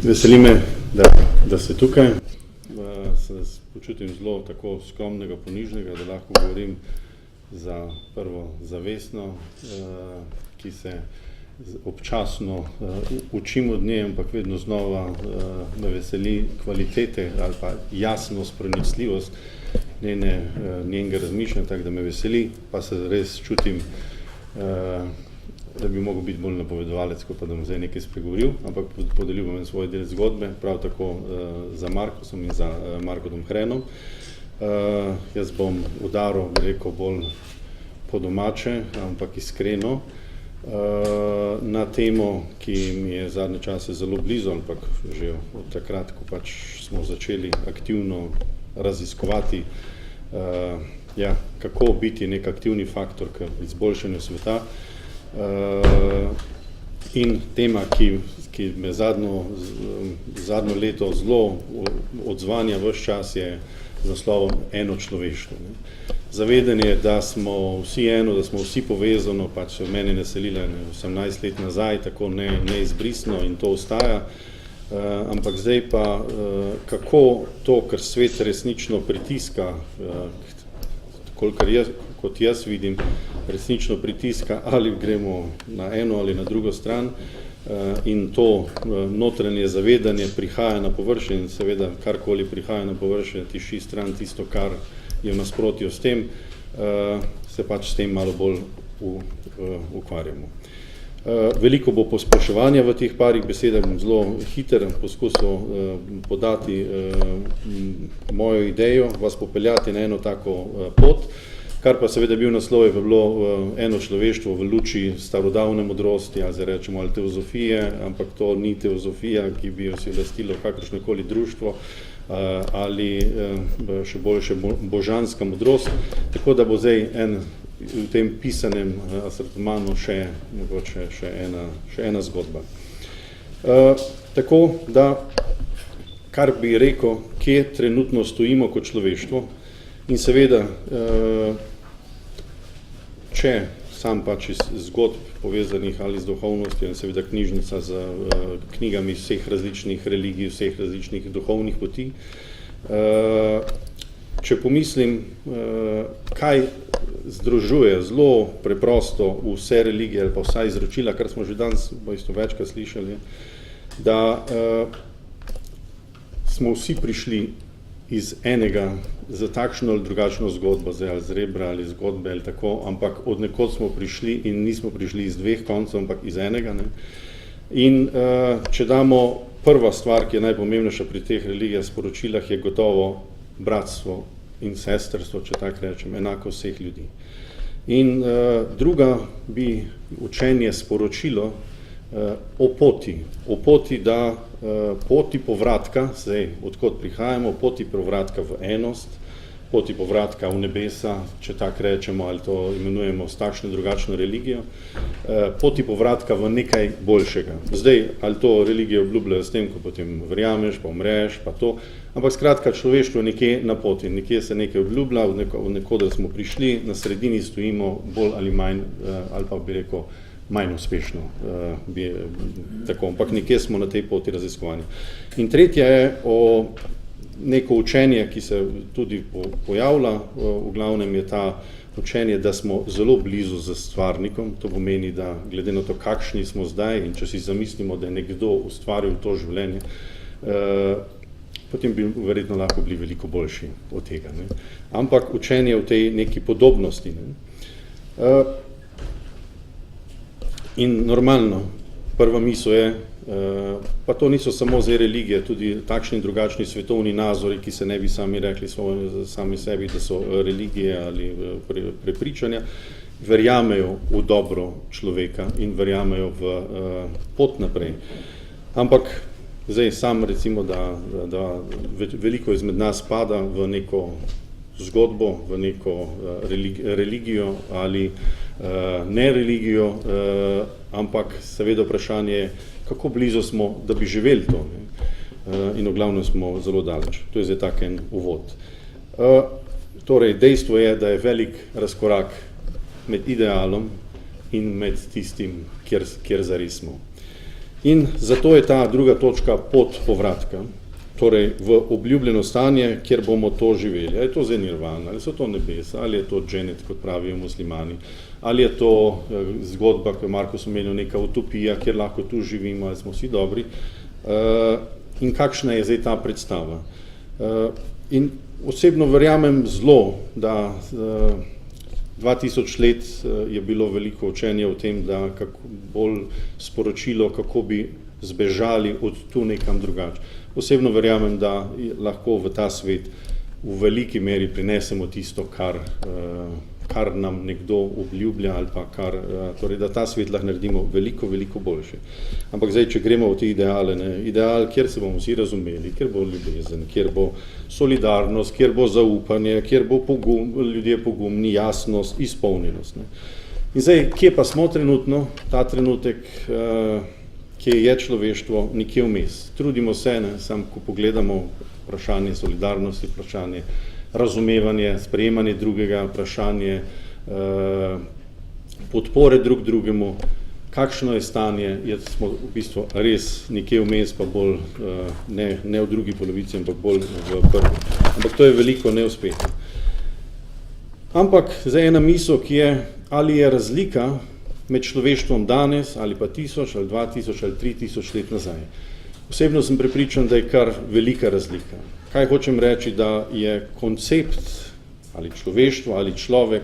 Veseli me, da ste tukaj. Se počutim zelo tako skromnega, ponižnega, da lahko govorim za prvo zavestno, ki se občasno učim od nje, ampak vedno znova me veseli kvalitete ali pa jasnost, pronicljivost njenega razmišljanja, tako da me veseli, pa se res čutim, da bi mogel biti bolj napovedovalec, kot pa da bom zdaj nekaj spregovoril, ampak podelil bom svoj del zgodbe, prav tako za Markosom in za Markotom Hrenom. Jaz bom udaril, rekel, bolj po domače, ampak iskreno, na temo, ki mi je zadnje čase zelo blizu, ampak že od takrat, ko pač smo začeli aktivno raziskovati, kako biti nek aktivni faktor k izboljšanju sveta. In tema, ki me zadnjo leto zelo odzvanja ves čas, je z naslovom Eno človeštvo. Zavedanje, da smo vsi eno, da smo vsi povezano, pač se v meni naselila 18 let nazaj, tako neizbrisno in to ostaja. Ampak zdaj pa, kako to, kar svet resnično pritiska, kot jaz vidim, resnično pritiska, ali gremo na eno ali na drugo stran, in to notranje zavedanje prihaja na površje in seveda karkoli prihaja na površje, tiši stran tisto, kar je v nasprotju s tem, se pač s tem malo bolj ukvarjamo. Veliko bo posploševanja v teh parih besedah, bom zelo hiter poskusil podati mojo idejo, vas popeljati na eno tako pot, kar pa seveda bil naslov, je bilo eno človeštvo v luči starodavne modrosti, zdaj rečemo ali teozofije, ampak to ni teozofija, ki bi jo si lastilo kakršnokoli društvo, ali še boljše božanska modrost, tako da bo zdaj v tem pisanem asortimanu še ena zgodba. Tako da, kar bi rekel, kje trenutno stojimo kot človeštvo, in seveda, če sam pač iz zgodb povezanih ali z duhovnostjo in seveda knjižnica z knjigami vseh različnih religij, vseh različnih duhovnih poti, če pomislim, kaj združuje zelo preprosto vse religije ali pa vsa izročila, kar smo že danes večkrat slišali, da smo vsi prišli iz enega za takšno ali drugačno zgodbo, zdaj ali z rebra ali zgodbe ali tako, ampak od nekod smo prišli in nismo prišli iz dveh koncev, ampak iz enega. In če damo prva stvar, ki je najpomembnejša pri teh religijah, sporočilah, je gotovo bratstvo in sestrstvo, če tako rečem, enako vseh ljudi. In druga bi učenje sporočilo o poti, da poti povratka, zdaj odkot prihajamo, poti povratka v enost, poti povratka v nebesa, če tako rečemo, ali to imenujemo s takšno drugačno religijo, poti povratka v nekaj boljšega. Zdaj, ali to religijo obljubljajo s tem, ko potem verjameš, pa umreš, pa to, ampak skratka, človeštvo je nekje na poti, nekje se nekaj obljublja, v nekoder smo prišli, na sredini stojimo bolj ali manj, ali pa bi rekel, manj uspešno, tako, ampak nekje smo na tej poti raziskovanja. In tretja je o neko učenje, ki se tudi pojavlja, v glavnem je ta učenje, da smo zelo blizu z stvarnikom, to pomeni, da glede na to, kakšni smo zdaj in če si zamislimo, da je nekdo ustvaril to življenje, potem bi verjetno lahko bili veliko boljši od tega. Ampak učenje v tej neki podobnosti. In normalno, prva misel je, pa to niso samo zdaj religije, tudi takšni in drugačni svetovni nazori, ki se ne bi sami rekli sami sebi, da so religije ali prepričanja, verjamejo v dobro človeka in verjamejo v pot naprej. Ampak zdaj sam recimo, da veliko izmed nas pada v neko zgodbo, v neko religijo ali ne religijo, ampak seveda vprašanje je, kako blizu smo, da bi živeli to. In v glavnem smo zelo daleč. To je zdaj tak en uvod. Torej, dejstvo je, da je velik razkorak med idealom in med tistim, kjer zares smo. In zato je ta druga točka pot povratka, torej v obljubljeno stanje, kjer bomo to živeli. Ali je to zdaj nirvana, ali so to nebesa, ali je to dženet, kot pravijo muslimani, ali je to zgodba, ko je Markus omenil, neka utopija, kjer lahko tu živimo, ali smo vsi dobri. In kakšna je zdaj ta predstava. In osebno verjamem zelo, da 2000 let je bilo veliko učenja o tem, da bolj sporočilo, kako bi zbežali od tu nekam drugače. Osebno verjamem, da lahko v ta svet v veliki meri prinesemo tisto, kar nam nekdo obljublja, ali pa torej, da ta svet lahko naredimo veliko, veliko boljše. Ampak zdaj, če gremo v te ideale, ideal, kjer se bomo vsi razumeli, kjer bo ljubezen, kjer bo solidarnost, kjer bo zaupanje, kjer bo ljudje pogumni, jasnost, izpolnjenost. In zdaj, kje pa smo trenutno, ta trenutek, kje je človeštvo, nekje vmes. Trudimo se, samo ko pogledamo vprašanje solidarnosti, vprašanje razumevanje, sprejemanje drugega, vprašanje podpore drug drugemu, kakšno je stanje, smo v bistvu res nekje vmes, pa bolj ne v drugi polovici, ampak bolj v prvi. Ampak to je veliko neuspeha. Ampak zdaj ena misel, ki je, ali je razlika med človeštvom danes, ali pa 1000, ali 2000, ali 3000 let nazaj. Osebno sem prepričan, da je kar velika razlika. Kaj hočem reči, da je koncept ali človeštvo ali človek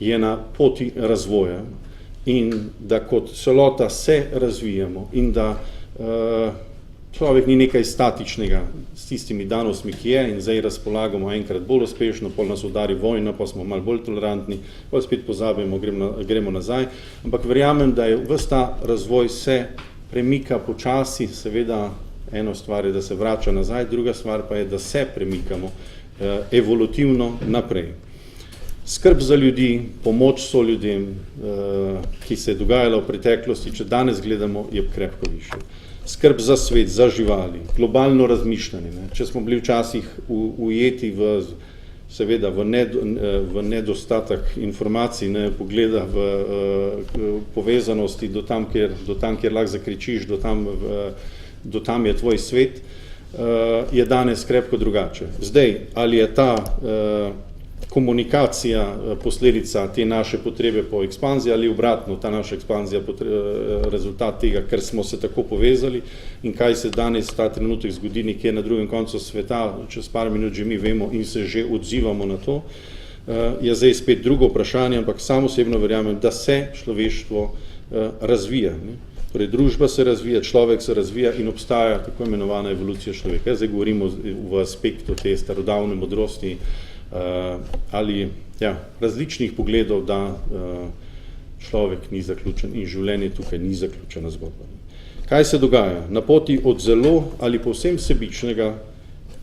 je na poti razvoja in da kot celota se razvijamo in da človek ni nekaj statičnega s tistimi danostmi, ki je in zdaj razpolagamo enkrat bolj uspešno, pol nas udari vojna, pa smo malo bolj tolerantni, pol spet pozabimo, gremo nazaj, ampak verjamem, da je ves ta razvoj se premika počasi, seveda eno stvar je, da se vrača nazaj, druga stvar pa je, da se premikamo evolutivno naprej. Skrb za ljudi, pomoč soljudem, ki se je dogajala v preteklosti, če danes gledamo, je krepko više. Skrb za svet, za živali, globalno razmišljanje. Če smo bili včasih ujeti seveda v nedostatek informacij, pogleda v povezanosti do tam, kjer lahko zakričiš, do tam je tvoj svet, je danes krepko drugače. Zdaj, ali je ta komunikacija posledica te naše potrebe po ekspanziji ali obratno, ta naša ekspanzija rezultat tega, ker smo se tako povezali in kaj se danes ta trenutek zgodi nekje na drugem koncu sveta, čez par minut že mi vemo in se že odzivamo na to, je zdaj spet drugo vprašanje, ampak sam osebno verjamem, da se človeštvo razvija. Torej, družba se razvija, človek se razvija in obstaja tako imenovana evolucija človeka. Zdaj govorimo v aspektu te starodavne modrosti ali različnih pogledov, da človek ni zaključen in življenje tukaj ni zaključena zgodba. Kaj se dogaja? Na poti od zelo ali povsem sebičnega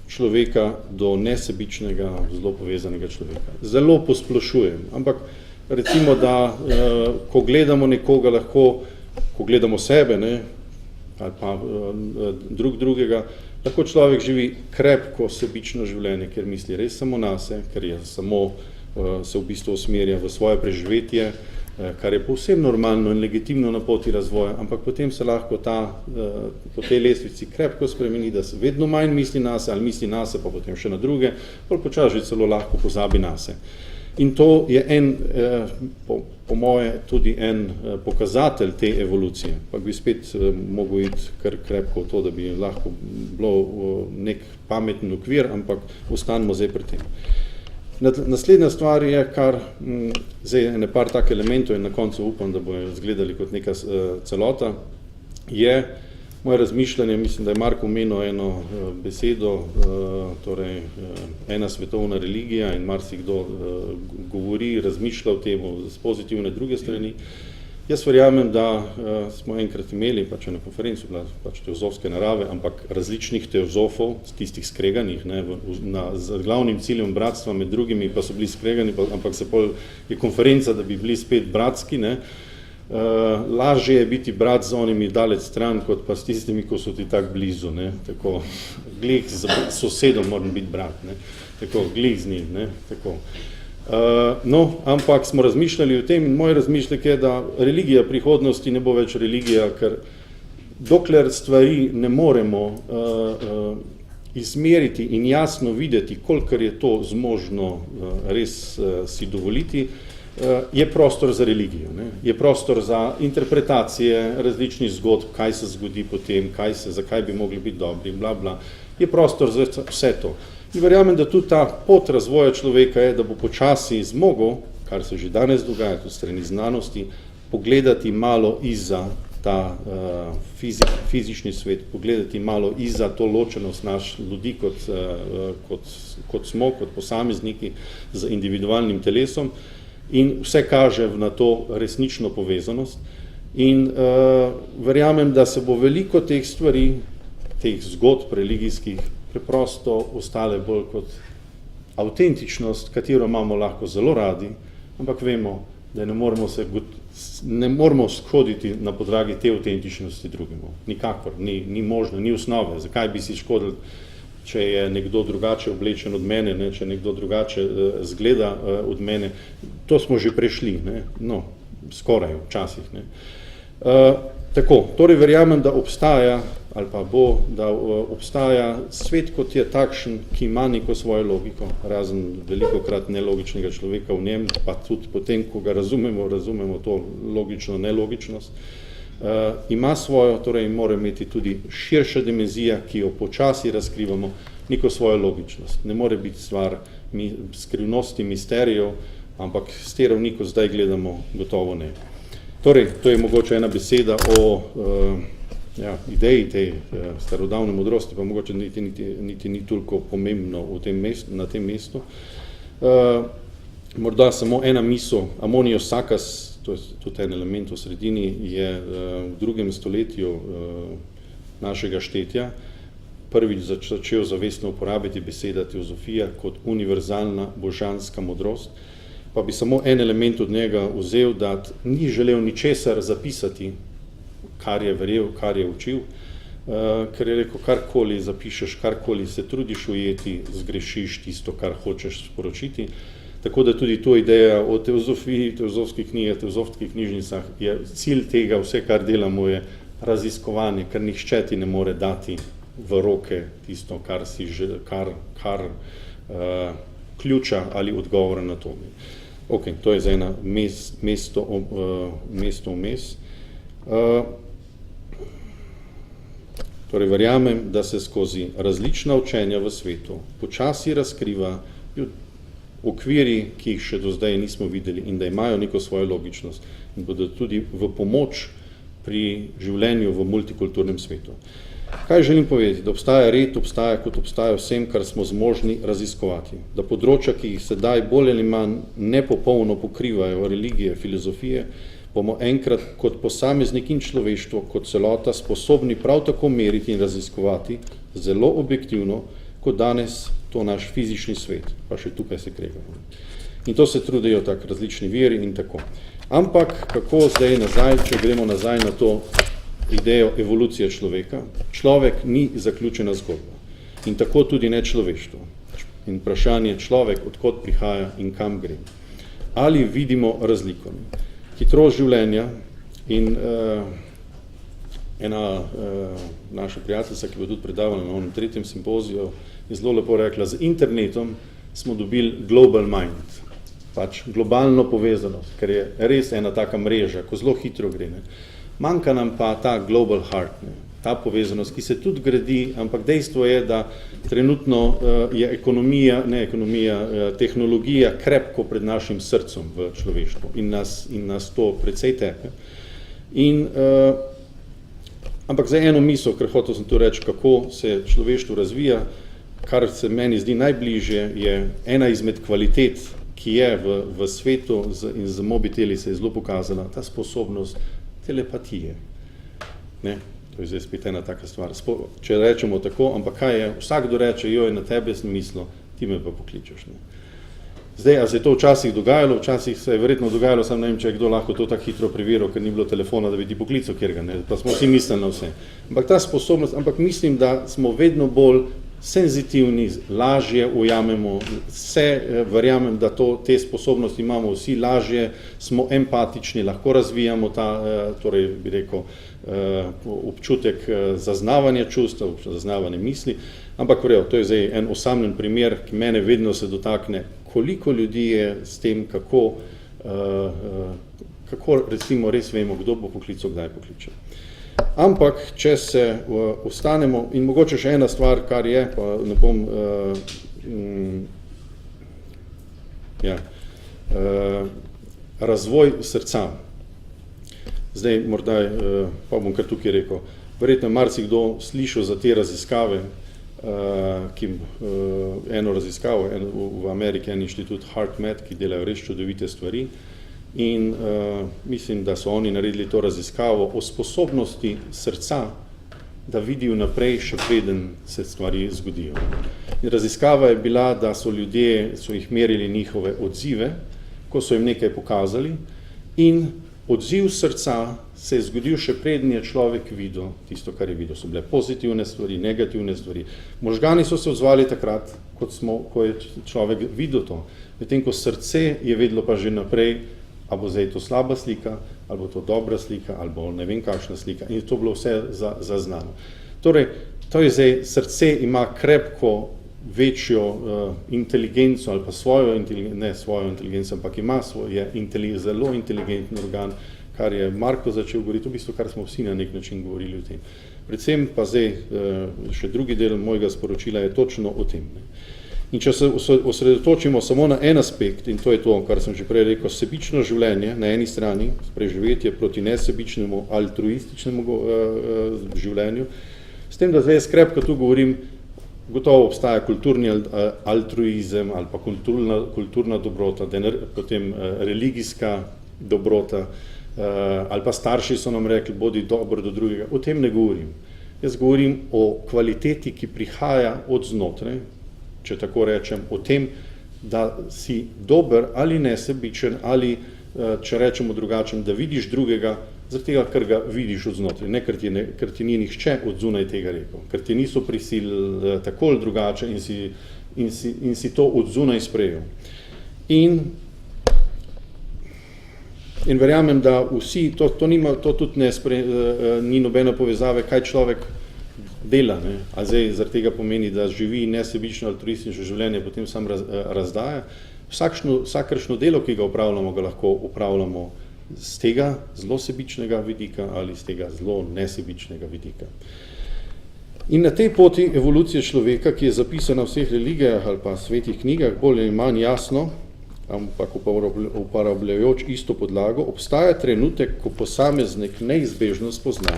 človeka do nesebičnega, zelo povezanega človeka. Zelo posplošujem, ampak recimo, da ko gledamo nekoga lahko, ko gledamo sebe, ali pa drugega, lahko človek živi krepko sebično življenje, ker misli res samo nase, ker je samo se v bistvu usmerja v svoje preživetje, kar je povsem normalno in legitimno na poti razvoja, ampak potem se lahko po tej lestvici krepko spremeni, da se vedno manj misli nase, ali misli nase, pa potem še na druge, bolj počasi celo lahko pozabi nase. In to je po moje tudi en pokazatelj te evolucije. Pa bi spet mogel iti kar krepko v to, da bi lahko bilo nek pameten okvir, ampak ostanemo zdaj pri tem. Naslednja stvar je, kar zdaj ene par tak elementov in na koncu upam, da bojo izgledali kot neka celota, je moje razmišljanje, mislim, da je Marko omenil eno besedo, torej ena svetovna religija in marsikdo govori, razmišlja o tem z pozitivne druge strani. Jaz verjamem, da smo enkrat imeli, pač na konferenci bila pač teozofske narave, ampak različnih teozofov, tistih skreganih, z glavnim ciljem bratstva med drugimi pa so bili skregani, ampak se pol je konferenca, da bi bili spet bratski, lažje je biti brat z onimi daleč stran, kot pa s tistimi, ko so ti tako blizu, tako, glih z sosedom moram biti brat, tako, glih z njim, tako. Ampak smo razmišljali o tem in moj razmišljek je, da religija prihodnosti ne bo več religija, ker dokler stvari ne moremo izmeriti in jasno videti, kolikor je to zmožno res si dovoliti, je prostor za religijo, ne? Je prostor za interpretacije različnih zgodb, kaj se zgodi potem, zakaj bi mogli biti dobri, bla, bla. Je prostor za vse to. In verjamem, da tudi ta pot razvoja človeka je, da bo počasi zmogel, kar se že danes dogaja tudi strani znanosti, pogledati malo izza ta fizični svet, pogledati malo izza to ločenost naš ljudi, kot smo, kot posamezniki z individualnim telesom, in vse kaže na to resnično povezanost. In verjamem, da se bo veliko teh stvari, teh zgodb religijskih, preprosto ostale bolj kot avtentičnost, katero imamo lahko zelo radi, ampak vemo, da ne moramo škoditi na podlagi te avtentičnosti drugemu. Nikakor, ni možno, ni osnove. Zakaj bi si škodili, če je nekdo drugače oblečen od mene, ne? Če nekdo drugače zgleda od mene. To smo že prešli, ne? No, skoraj včasih. Ne? Tako, torej verjamem, da obstaja, ali pa bo, da obstaja svet kot je takšen, ki ima neko svojo logiko, razen velikokrat nelogičnega človeka v njem, pa tudi potem, ko ga razumemo to logično nelogičnost, ima svojo, torej mora imeti tudi širša dimenzija, ki jo počasi razkrivamo, neko svojo logičnost. Ne more biti stvar skrivnosti, misterijev, ampak s te ravni, ko zdaj gledamo, gotovo ne. Torej, to je mogoče ena beseda o ideji te starodavne modrosti, pa mogoče niti ni toliko pomembno na tem mestu. Morda samo ena misel, Ammonios Sakas, to je tudi en element v sredini, je v 2. stoletju našega štetja prvič začel zavestno uporabiti beseda teozofija kot univerzalna božanska modrost. Pa bi samo en element od njega vzel, da ni želel ničesar zapisati, kar je verjel, kar je učil, ker je rekel, karkoli zapišeš, karkoli se trudiš ujeti, zgrešiš tisto, kar hočeš sporočiti. Tako da tudi to ideja o teozofiji, teozofskih knjigah, teozofskih knjižnicah, je cilj tega, vse, kar delamo, je raziskovanje, ker nihče ti ne more dati v roke tisto, kar ključa ali odgovora na to. Ok, to je za ena mesto vmes. Torej, verjamem, da se skozi različna učenja v svetu počasi razkriva okviri, ki jih še do zdaj nismo videli in da imajo neko svojo logičnost in bodo tudi v pomoč pri življenju v multikulturnem svetu. Kaj želim povedati? Da obstaja red, kot obstaja vsem, kar smo zmožni raziskovati. Da področja, ki jih sedaj bolj ali manj nepopolno pokrivajo religije, filozofije, bomo enkrat kot posameznik in človeštvo, kot celota, sposobni prav tako meriti in raziskovati zelo objektivno, kot danes to naš fizični svet, pa še tukaj se kregamo. In to se trudijo tako različni viri in tako. Ampak kako zdaj nazaj, če gremo nazaj na to idejo evolucije človeka? Človek ni zaključena zgodba. In tako tudi ne človeštvo. In vprašanje človek, odkot prihaja in kam gre. Ali vidimo razliko? Hitrost življenja in ena naša prijateljica, ki bo tudi predavala na onem 3. simpoziju, je zelo lepo rekla, z internetom smo dobili global mind, pač globalno povezanost, ker je res ena taka mreža, ko zelo hitro gre. Ne. Manjka nam pa ta global heart, ne, ta povezanost, ki se tudi gradi, ampak dejstvo je, da trenutno je tehnologija krepko pred našim srcem v človeštvu in nas to precej tepe. Ampak za eno misel, ker hotel sem tu reči, kako se človeštvo razvija, kar se meni zdi najbližje, je ena izmed kvalitet, ki je v svetu in z mobiteli se je zelo pokazala, ta sposobnost telepatije. Ne? To je zdaj spet ena taka stvar. Če rečemo tako, ampak kaj je, vsakdo reče, joj, na tebe sem mislil, ti me pa pokličeš. Ne? Zdaj, a se je to včasih dogajalo, včasih se je verjetno dogajalo, sam ne vem, če je kdo lahko to tako hitro preveril, ker ni bilo telefona, da bi ti poklical kjerga, ne? Pa smo vsi mislili na vse. Ampak ta sposobnost, ampak mislim, da smo vedno bolj senzitivni, lažje ujamemo vse, verjamem, da te sposobnosti imamo vsi, lažje smo empatični, lahko razvijamo ta, torej bi rekel, občutek zaznavanja čustev, zaznavanja misli, ampak vrejo, to je zdaj en osamljen primer, ki mene vedno se dotakne, koliko ljudi je s tem, kako recimo res vemo, kdo bo poklical, kdaj pokliče. Ampak, če se ostanemo, in mogoče še ena stvar, kar je, pa ne bom, razvoj srca. Zdaj, morda, pa bom kar tukaj rekel, verjetno marsikdo slišal za te raziskave, eno raziskavo, v Ameriki en inštitut HeartMath, ki delajo res čudovite stvari, in mislim, da so oni naredili to raziskavo o sposobnosti srca, da vidi vnaprej, še preden se stvari zgodijo. In raziskava je bila, da so jih merili njihove odzive, ko so jim nekaj pokazali, in odziv srca se je zgodil še preden je človek videl tisto, kar je videl. So bile pozitivne stvari, negativne stvari. Možgani so se odzvali takrat, ko je človek videl to. Medtem ko srce je vedelo pa že naprej, ali bo zdaj to slaba slika, ali bo to dobra slika, ali bo ne vem kakšna slika, in to bilo vse zaznano. Torej, to je zdaj, srce ima krepko večjo inteligenco, ali pa svojo inteligenco, ampak ima zelo inteligenten organ, kar je Marko začel govoriti, v bistvu, kar smo vsi na nek način govorili o tem. Predvsem pa zdaj, še drugi del mojega sporočila je točno o tem. In če se osredotočimo samo na en aspekt, in to je to, kar sem že prej rekel, sebično življenje na eni strani, preživetje proti nesebičnemu altruističnemu življenju, s tem, da zdaj krepko tu govorim, gotovo obstaja kulturni altruizem ali pa kulturna dobrota, potem religijska dobrota, ali pa starši so nam rekli, bodi dobro do drugega, o tem ne govorim. Jaz govorim o kvaliteti, ki prihaja od znotraj, če tako rečem, o tem, da si dober ali nesebičen, ali, če rečemo drugačen, da vidiš drugega, zaradi tega, ker ga vidiš od znotraj, ne ker ti ni nihče od zunaj tega rekel, ker ti niso prisilili tako ali drugače in si to od zunaj sprejel. In verjamem, da vsi, to tudi ni nobena povezave, kaj človek dela, ne? A zdaj zaradi tega pomeni, da živi nesebično altruistično življenje, potem sam razdaja. Vsakršno delo, ki ga opravljamo, ga lahko opravljamo z tega zelo sebičnega vidika ali z tega zelo nesebičnega vidika. In na tej poti evolucije človeka, ki je zapisana v vseh religijah ali pa svetih knjigah, bolj ali manj jasno, ampak uporabljajoč isto podlago, obstaja trenutek, ko posameznik neizbežno spozna,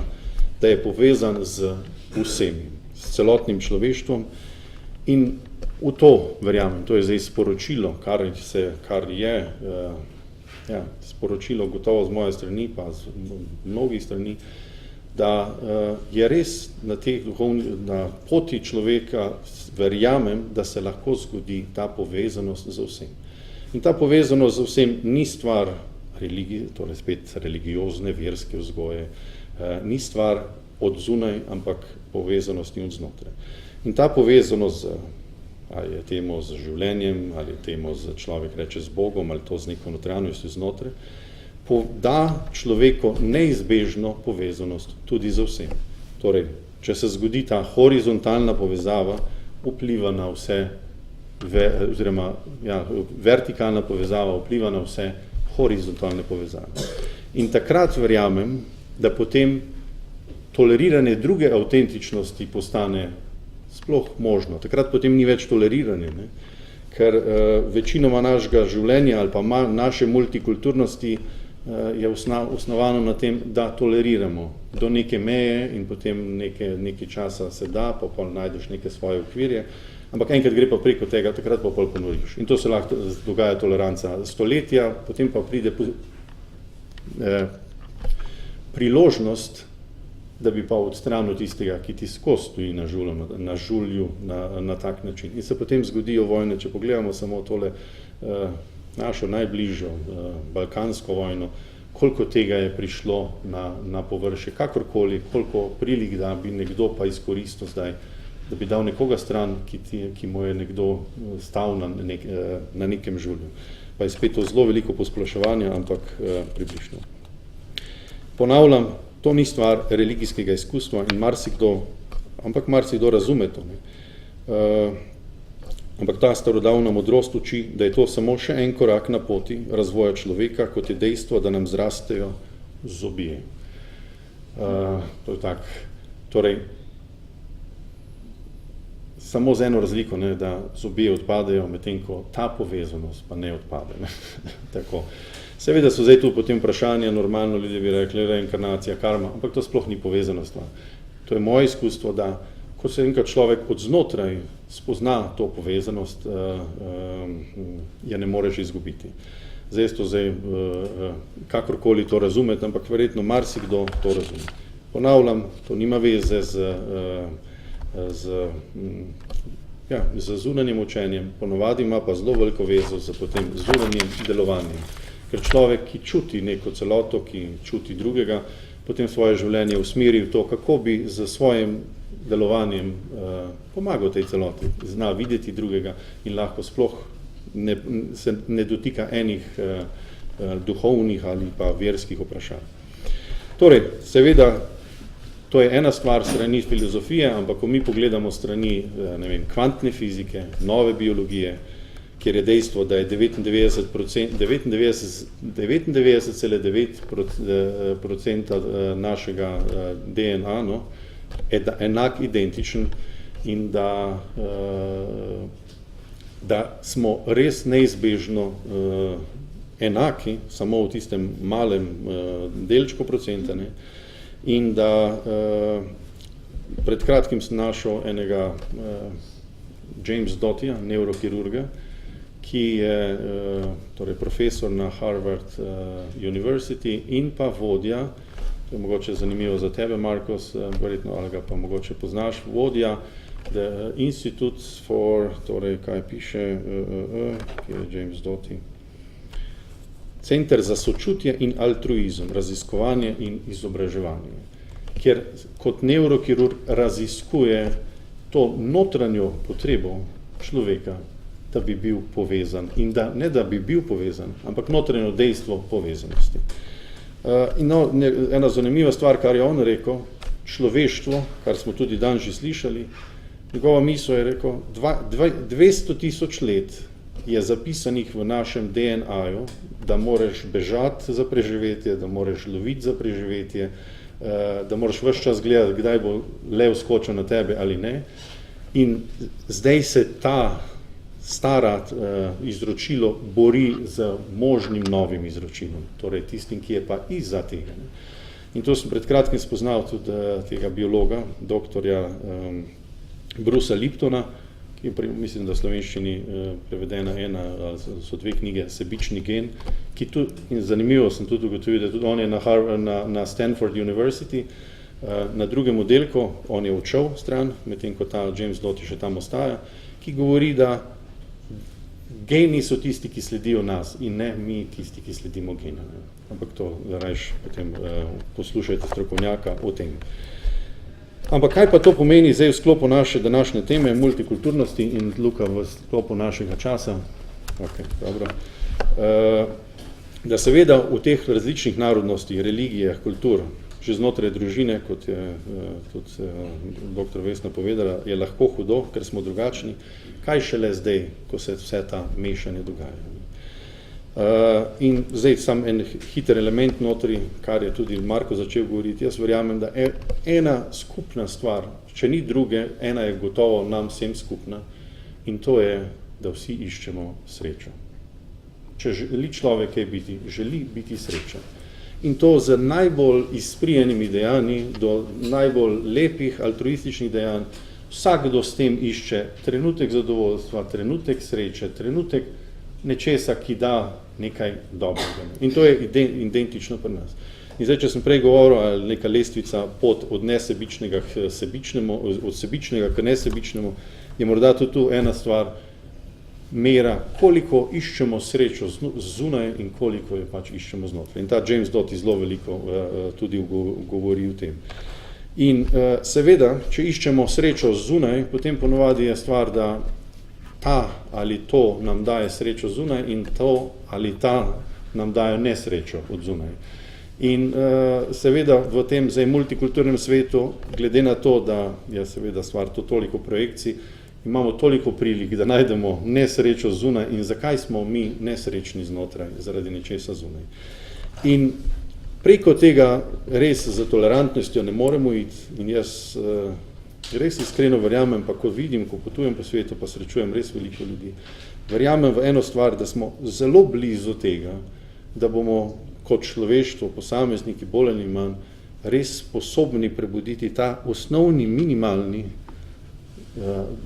da je povezan z vsemi, s celotnim človeštvom, in v to verjamem, to je zdaj sporočilo, kar je sporočilo gotovo z moje strani, pa z mnogih strani, da je res na poti človeka verjamem, da se lahko zgodi ta povezanost z vsem. In ta povezanost z vsem ni stvar religije, torej spet religiozne, verske vzgoje, ni stvar od zunaj, ampak povezanosti od znotraj. In ta povezanost ali je temo z življenjem, ali je temo človek reče z Bogom, ali to z neko notranjostjo znotraj, da človeku neizbežno povezanost tudi z vsem. Torej, če se zgodi ta horizontalna povezava, vpliva na vse, oziroma vertikalna povezava vpliva na vse horizontalne povezave. In takrat verjamem, da potem toleriranje druge avtentičnosti postane sploh možno. Takrat potem ni več toleriranje, ne? Ker večinoma našega življenja ali pa naše multikulturnosti je osnovano na tem, da toleriramo do neke meje in potem nekaj časa se da, pa pol najdeš neke svoje okvirje, ampak enkrat gre pa preko tega, takrat pa pol ponoriš. In to se lahko dogaja toleranca stoletja, potem pa pride priložnost, da bi pa odstranil tistega, ki ti skozi stoji na žulju na tak način. In se potem zgodijo vojne, če pogledamo samo tole našo najbližjo balkansko vojno, koliko tega je prišlo na površje, kakorkoli, koliko prilik, da bi nekdo pa izkoristil zdaj da bi dal nekoga stran, ki mu je nekdo stal na nekem žulju. Pa je spet to zelo veliko posploševanja, ampak približno. Ponavljam, to ni stvar religijskega izkustva in marsikdo razume to. Ampak ta starodavna modrost uči, da je to samo še en korak na poti razvoja človeka, kot je dejstvo, da nam zrastejo zobje. To je tak. Torej, samo z eno razliko, ne, da zobje odpadejo, medtem ko ta povezanost pa ne odpade. Ne. Tako. Seveda so zdaj tu potem vprašanja, normalno ljudje bi rekli reinkarnacija, karma, ampak to sploh ni povezana stvar. To je moje izkustvo, da ko se enkrat človek od znotraj spozna to povezanost, je ne moreš izgubiti. Zdaj kakorkoli to razumeti, ampak verjetno marsikdo to razume. Ponavljam, to nima veze z zunanjim učenjem, ponovadi ima pa zelo veliko vezo z potem zunanjim delovanjem. Ker človek, ki čuti neko celoto, ki čuti drugega, potem svoje življenje usmeri v to, kako bi z svojim delovanjem pomagal tej celoti, zna videti drugega in lahko sploh se ne dotika enih duhovnih ali pa verskih vprašanj. Torej, seveda, to je ena stvar strani filozofije, ampak ko mi pogledamo strani kvantne fizike, nove biologije, kjer je dejstvo, da je 99,9% našega DNA enak, identičen in da smo res neizbežno enaki, samo v tistem malem delčku procenta, ne? In da pred kratkim sem našel enega James Dotyja, neurokirurga, ki je torej profesor na Harvard University in pa vodja, to je mogoče zanimivo za tebe, Markos, verjetno, ali ga pa mogoče poznaš, vodja The Institute for, torej, kaj piše, ki je James Doty, Center za sočutje in altruizem, raziskovanje in izobraževanje, kjer kot neurokirurg raziskuje to notranjo potrebo človeka, da bi bil povezan in da, ne da bi bil povezan, ampak notranjo dejstvo povezanosti. Ena zanimiva stvar, kar je on rekel, človeštvo, kar smo tudi danes že slišali, njegova misel je rekel, 200,000 let je zapisanih v našem DNA-ju, da moraš bežati za preživetje, da moraš loviti za preživetje, da moraš ves čas gledati, kdaj bo lev skočil na tebe ali ne. In zdaj se ta stara izročilo bori z možnim novim izročilom, torej tistim, ki je pa izza tega. In to sem pred kratkim spoznal tudi tega biologa, doktorja Brusa Liptona, ki je, mislim, da v slovenščini prevedena so 2 knjige, Sebični gen, ki tu, in zanimivo sem tudi ugotovil, da tudi on je na Stanford University, na drugem oddelku, on je odšel stran, medtem ko ta James Doty še tam ostaja, ki govori, da geni so tisti, ki sledijo nas in ne mi tisti, ki sledimo gena. Ampak to rajš potem poslušajte strokovnjaka o tem. Ampak kaj pa to pomeni zdaj v sklopu naše današnje teme multikulturnosti in Luka v sklopu našega časa? Okay, dobro. Da seveda v teh različnih narodnostih, religijah, kultur, že znotraj družine, kot je tudi dr. Vesna povedala, je lahko hudo, ker smo drugačni. Kaj šele zdaj, ko se vse ta mešanje dogaja? In zdaj sam en hiter element notri, kar je tudi Marko začel govoriti. Jaz verjamem, da ena skupna stvar, če ni druge, ena je gotovo nam vsem skupna in to je, da vsi iščemo srečo. Če želi človek biti, želi biti srečen. In to z najbolj izprijenimi dejanji do najbolj lepih altruističnih dejanj. Vsakdo s tem išče trenutek zadovoljstva, trenutek sreče, trenutek nečesa, ki da nekaj dobrega. In to je identično pri nas. In zdaj, če sem prej govoril, neka lestvica pot od nesebičnega k sebičnemu, od sebičnega k nesebičnemu, je morda tudi tu ena stvar, mera, koliko iščemo srečo zunaj in koliko je pač iščemo znotraj. In ta James Doty zelo veliko tudi govori o tem. In seveda, če iščemo srečo zunaj, potem ponovadi je stvar, da ta ali to nam daje srečo zunaj in to ali ta nam daje nesrečo od zunaj. In seveda v tem zdaj multikulturnem svetu, glede na to, da je seveda stvar to toliko projekcij, imamo toliko prilik, da najdemo nesrečo zunaj in zakaj smo mi nesrečni znotraj, zaradi nečesa zunaj. In preko tega res za tolerantnostjo ne moremo iti in jaz res iskreno verjamem, pa ko vidim, ko potujem po svetu, pa srečujem res veliko ljudi, verjamem v eno stvar, da smo zelo blizu tega, da bomo kot človeštvo, posamezniki bolj ali manj, res sposobni prebuditi ta osnovni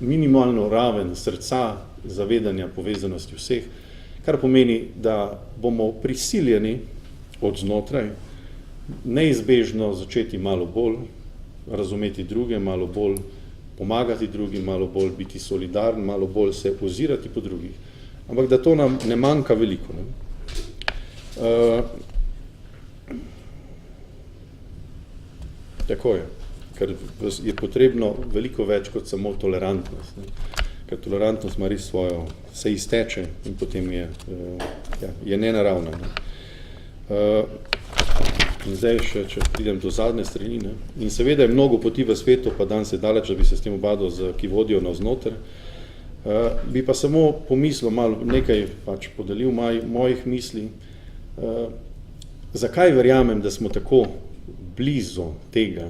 minimalno raven srca, zavedanja, povezanosti vseh, kar pomeni, da bomo prisiljeni od znotraj neizbežno začeti malo bolj razumeti druge, malo bolj pomagati drugim, malo bolj biti solidarni, malo bolj se ozirati po drugih. Ampak da to nam ne manjka veliko. Ne? Tako je, ker je potrebno veliko več kot samo tolerantnost. Ne? Ker tolerantnost ima res svojo, se izteče in potem je nenaravna. Ne? In zdaj še, če pridem do zadnje strani, ne? In seveda je mnogo poti v svetu, pa danes je daleč, da bi se s tem obadal, ki vodijo navznoter. Bi pa samo pomislil malo, nekaj pač podelil mojih misli. Zakaj verjamem, da smo tako blizu tega,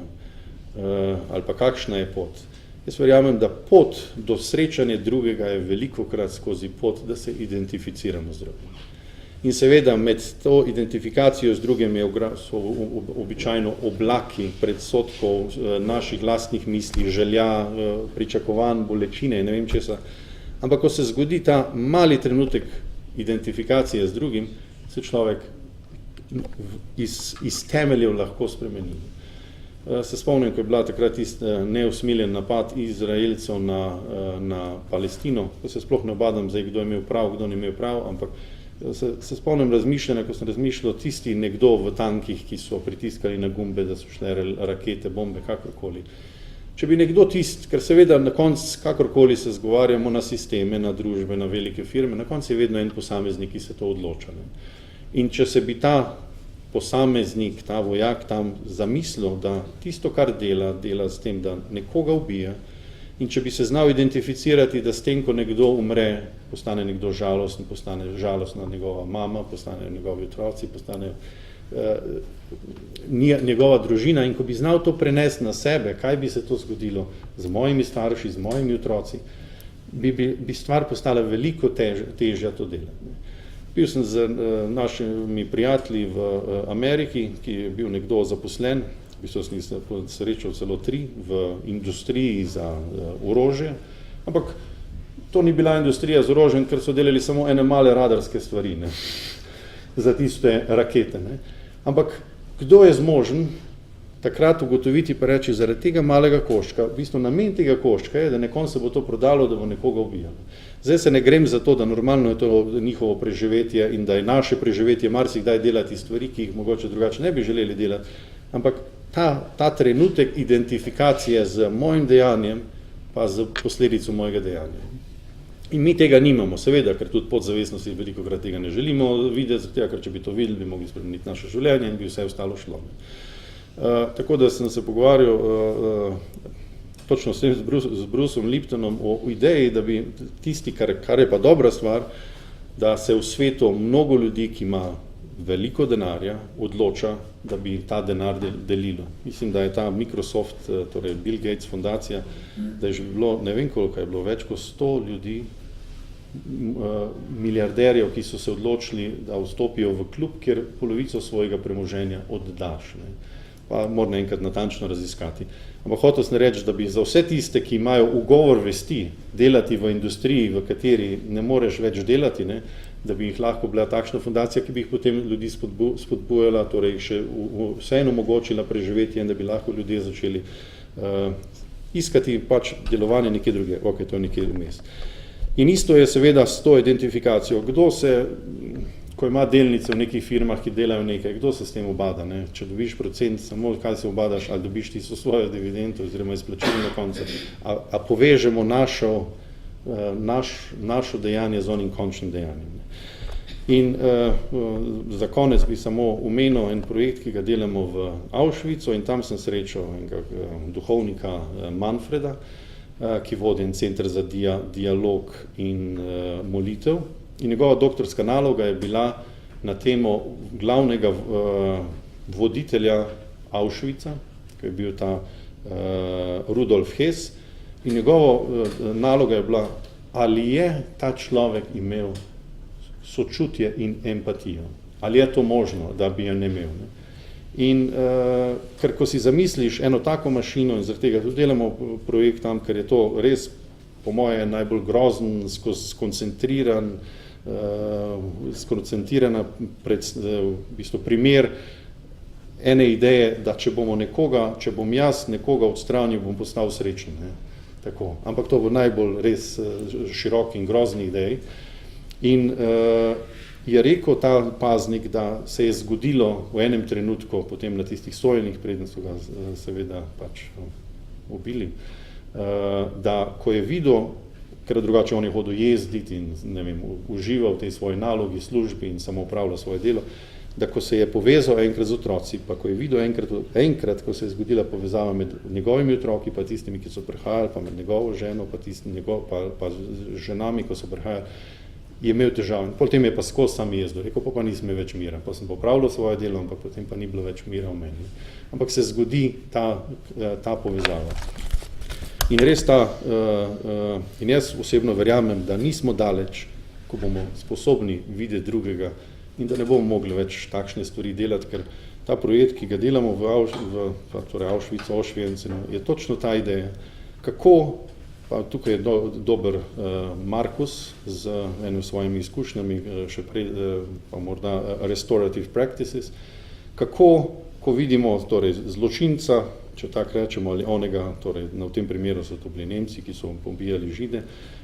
ali pa kakšna je pot? Jaz verjamem, da pot do srečanja drugega je velikokrat skozi pot, da se identificiramo z drugim. In seveda med to identifikacijo z drugim so običajno oblaki predsodkov, naših lastnih misli, želja, pričakovanj, bolečine, ne vem česa. Ampak ko se zgodi ta mali trenutek identifikacije z drugim, se človek iz temeljev lahko spremeni. Se spomnim, ko je bila takrat neusmiljen napad Izraelcev na Palestino, ko se sploh ne obadam zdaj, kdo je imel prav, kdo ni imel prav, ampak se spomnim razmišljanja, ko sem razmišljal tisti nekdo v tankih, ki so pritiskali na gumbe, da so šle rakete, bombe, kakorkoli. Če bi nekdo ker seveda na koncu kakorkoli se zgovarjamo na sisteme, na družbe, na velike firme, na koncu je vedno en posameznik, ki se to odloča. Ne? In če se bi ta posameznik, ta vojak tam zamislil, da tisto, kar dela s tem, da nekoga ubija, in če bi se znal identificirati, da s tem, ko nekdo umre, postane nekdo žalosten, postane žalostna njegova mama, postanejo njegovi otroci, postane njegova družina, in ko bi znal to prenesti na sebe, kaj bi se to zgodilo z mojimi starši, z mojimi otroci, bi stvar postala veliko težja to delati. Bil sem z našimi prijatelji v Ameriki, ki je bil nekdo zaposlen, v bistvu sem jih srečal celo 3 v industriji za orožje, ampak to ni bila industrija z orožjem, ker so delali samo ene male radarske stvari, ne, za tiste rakete. Ne. Ampak kdo je zmožen takrat ugotoviti pa reči, zaradi tega malega koščka, v bistvu namen tega koščka je, da nekom se bo to prodalo, da bo nekoga ubijalo. Zdaj se ne grem za to, da normalno je to njihovo preživetje in da je naše preživetje marsikdaj delati stvari, ki jih mogoče drugače ne bi želeli delati, ampak ta trenutek identifikacije z mojim dejanjem pa z posledico mojega dejanja. In mi tega nimamo, seveda, ker tudi podzavestnosti velikokrat tega ne želimo videti, zato, ker če bi to videli, bi mogli spremeniti naše življenje in bi vse ostalo šlo. Tako da sem se pogovarjal točno s tem z Bruceom Liptonom o ideji, da bi tisti, kar je pa dobra stvar, da se v svetu mnogo ljudi, ki ima veliko denarja, odloča, da bi ta denar delilo. Mislim, da je ta Microsoft, torej Bill Gates fondacija, da je že bilo, ne vem koliko je bilo, več kot 100 ljudi, milijarderjev, ki so se odločili, da vstopijo v klub, kjer polovico svojega premoženja oddaš. Ne. Pa moram enkrat natančno raziskati. Ampak hotel sem reči, da bi za vse tiste, ki imajo ugovor vesti delati v industriji, v kateri ne moreš več delati, ne, da bi jih lahko bila takšna fundacija, ki bi jih potem ljudi spodbujala, torej še vseeno omogočila preživetje in da bi lahko ljudje začeli iskati pač delovanje nekje druge. Ok, to je nekje vmes. In isto je seveda s to identifikacijo. ko ima delnice v nekih firmah, ki delajo nekaj, kdo se s tem obada, ne? Če dobiš procent, samo kaj se obadaš, ali dobiš tisto svojo dividendo oziroma izplačilo na koncu, a povežemo našo dejanje z onim končnim dejanjem. In za konec bi samo omenil en projekt, ki ga delamo v Auschwitzu, in tam sem srečal enega duhovnika Manfreda, ki vodi en center za dialog in molitev. In njegova doktorska naloga je bila na temo glavnega voditelja Auschwitza, ki je bil ta Rudolf Hess, in njegova naloga je bila, ali je ta človek imel sočutje in empatijo. Ali je to možno, da bi jo ne imel. Ne? In ker ko si zamisliš eno tako mašino, in zaradi tega tudi delamo projekt tam, ker je to res, po moje, najbolj grozen, skoncentrirana v bistvu primer ene ideje, da če bom jaz nekoga odstranil, bom postal srečen. Ne? Tako. Ampak to bo najbolj res širok in grozni idej. In je rekel ta paznik, da se je zgodilo v enem trenutku, potem na tistih sojenih, preden so ga seveda pač ubili, da ko je videl, ker drugače on je hodil jezditi in ne vem, užival v tej svoji nalogi, službi in samo opravljal svoje delo, da ko se je povezal enkrat z otroci, pa ko je videl enkrat, ko se je zgodila povezava med njegovimi otroki, pa tistimi, ki so prihajali, pa med njegovo ženo, pa ženami, ko so prihajali, je imel težav. Potem je pa skozi sam jezdil, rekel, pa nisem več mira, pa sem popravljal svoje delo, ampak potem pa ni bilo več mira v meni. Ampak se zgodi ta povezava. In res in jaz osebno verjamem, da nismo daleč, ko bomo sposobni videti drugega in da ne bomo mogli več takšne stvari delati, ker ta projekt, ki ga delamo v Auschwitzu, je točno ta ideja, kako, pa tukaj je dober Markus z enim svojimi izkušnjami, še prej pa morda restorative practices, kako, ko vidimo torej, zločinca, če tako rečemo, ali onega, torej v tem primeru so to bili Nemci, ki so pobijali Žide,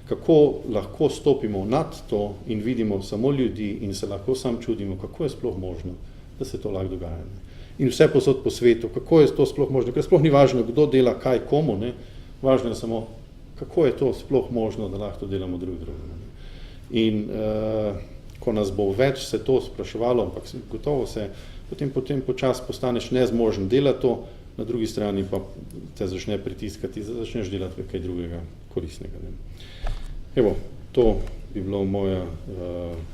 kako lahko stopimo nad to in vidimo samo ljudi in se lahko sam čudimo, kako je sploh možno, da se to lahko dogaja. Ne? In vse posod po svetu, kako je to sploh možno, ker sploh ni važno, kdo dela kaj komu, ne? Važno je samo, kako je to sploh možno, da lahko delamo drugega. In ko nas bo več se to spraševalo, ampak gotovo se potem počas postaneš nezmožen delati to, na drugi strani pa te začne pritiskati, začneš delati kaj drugega koristnega. Ne. Evo, to bi bilo moja,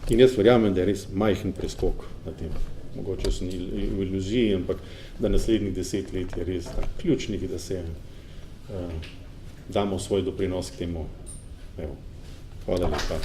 in jaz verjamem, da je res majhen preskok na tem. Mogoče sem v iluziji, ampak da naslednjih 10 let je res ključnih, da se damo svoj doprinos k temu. Evo, hvala lepa.